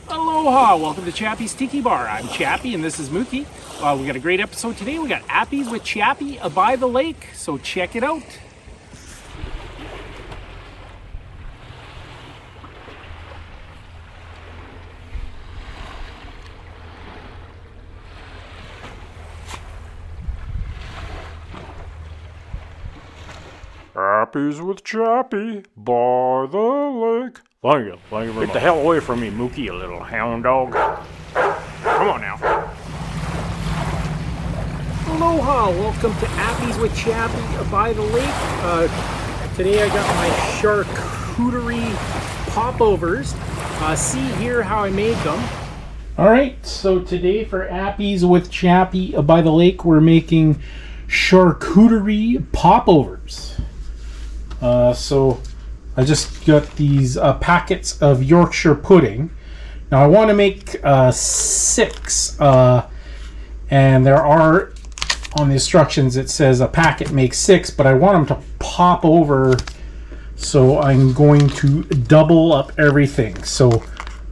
Aloha! Welcome to Chappy's Tiki Bar. I'm Chappy and this is Mookie. We got a great episode today. We got Appies with Chappy by the lake, so check it out. Appies with Chappy by the lake. Thank you very much. Get the hell away from me, Mookie, you little hound dog. Come on now. Aloha! Welcome to Appies with Chappy by the lake. Today I got my Charcuterie Pop Overs. See here how I made them. Alright, so today for Appies with Chappy by the lake, we're making Charcuterie Pop Overs. So I just got these packets of Yorkshire Pudding. Now I want to make 6, and there are, on the instructions it says a packet makes 6, but I want them to pop over, so I'm going to double up everything. So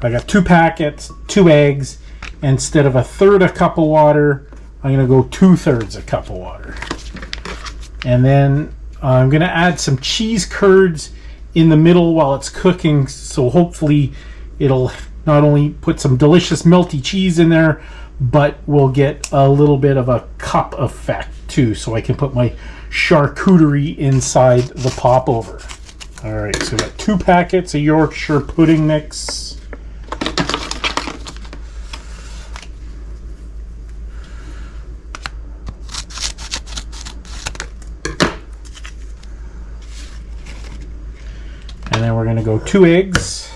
I got 2 packets, 2 eggs. Instead of 1/3 a cup of water, I'm going to go 2/3 a cup of water. And then I'm going to add some cheese curds in the middle while it's cooking, so hopefully it'll not only put some delicious melty cheese in there, but we'll get a little bit of a cup effect too, so I can put my charcuterie inside the popover. Alright, so we got 2 packets of Yorkshire pudding mix. And then we're going to go 2 eggs.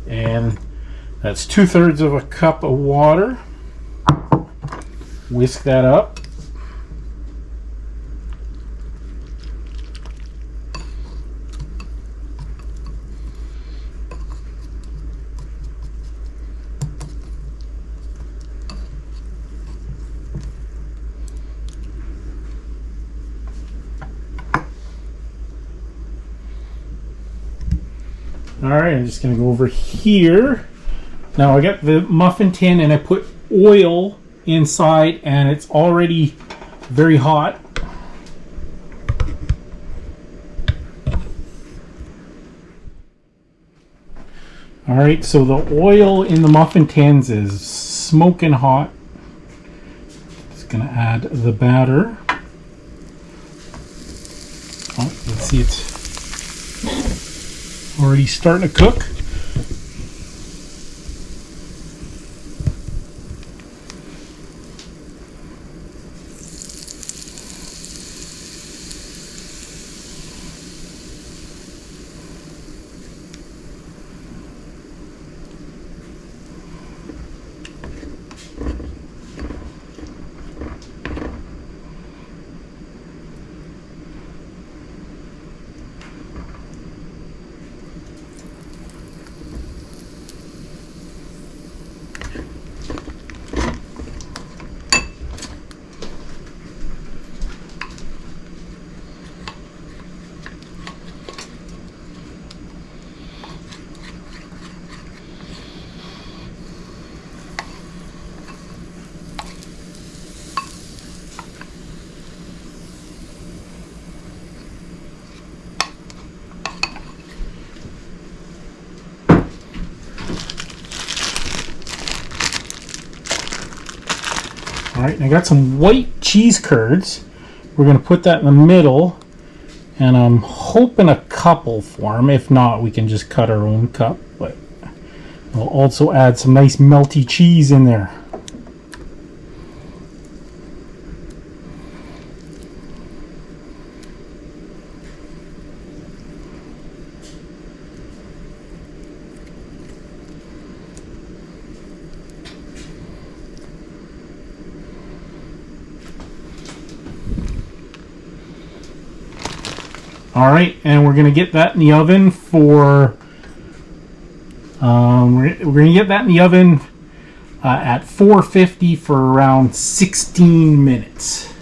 And that's 2/3 of a cup of water. Whisk that up. Alright, I'm just going to go over here. Now I got the muffin tin and I put oil inside and it's already very hot. Alright, so the oil in the muffin tins is smoking hot. Just going to add the batter. Oh, let's see, it's already starting to cook. Alright, I got some white cheese curds. We're going to put that in the middle, and I'm hoping a couple form. If not, we can just cut our own cup, but we'll also add some nice melty cheese in there. Alright, and we're going to get that in the oven for we're going to get that in the oven at 450 for around 16 minutes.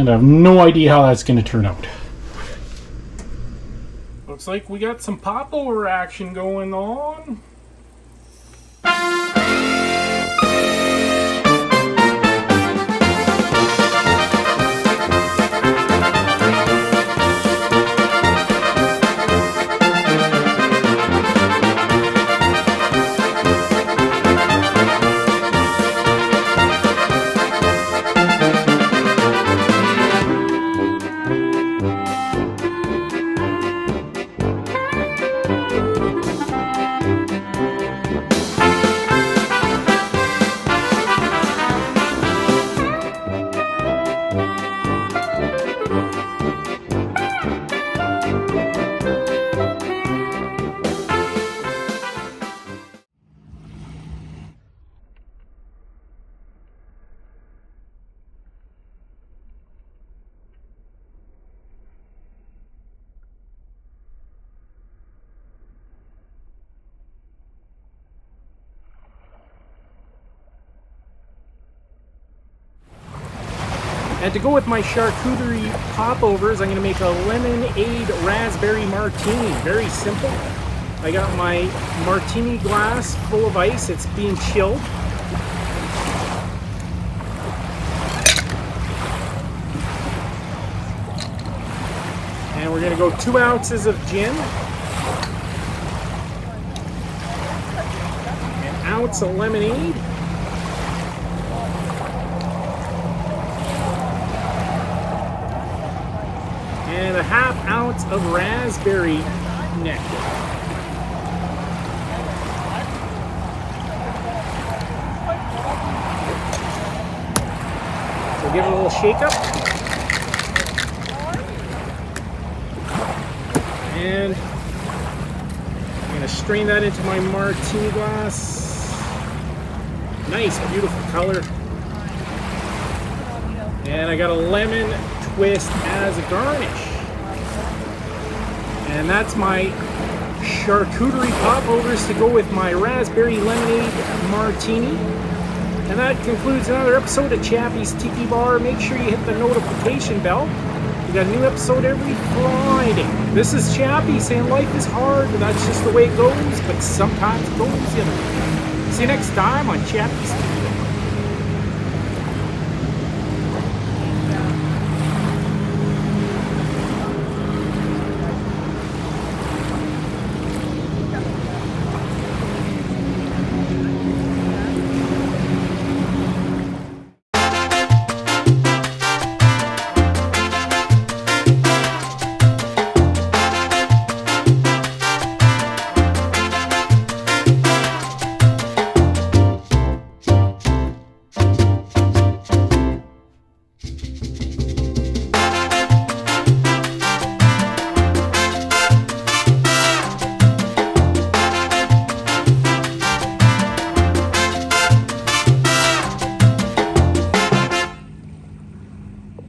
and I have no idea how that's going to turn out. Looks like we got some popover action going on. And to go with my charcuterie popovers, I'm going to make a lemonade raspberry martini. Very simple. I got my martini glass full of ice. It's being chilled. And we're going to go 2 ounces of gin. An ounce of lemonade. And a ½ ounce of raspberry nectar. So give it a little shake up. And I'm going to strain that into my martini glass. Nice, beautiful color. And I got a lemon twist as a garnish. And that's my charcuterie popovers to go with my raspberry lemonade martini. And that concludes another episode of Chappy's Tiki Bar. Make sure you hit the notification bell. We got a new episode every Friday. This is Chappy saying life is hard, but that's just the way it goes. But sometimes it goes the other way. See you next time on Chappy's Tiki Bar.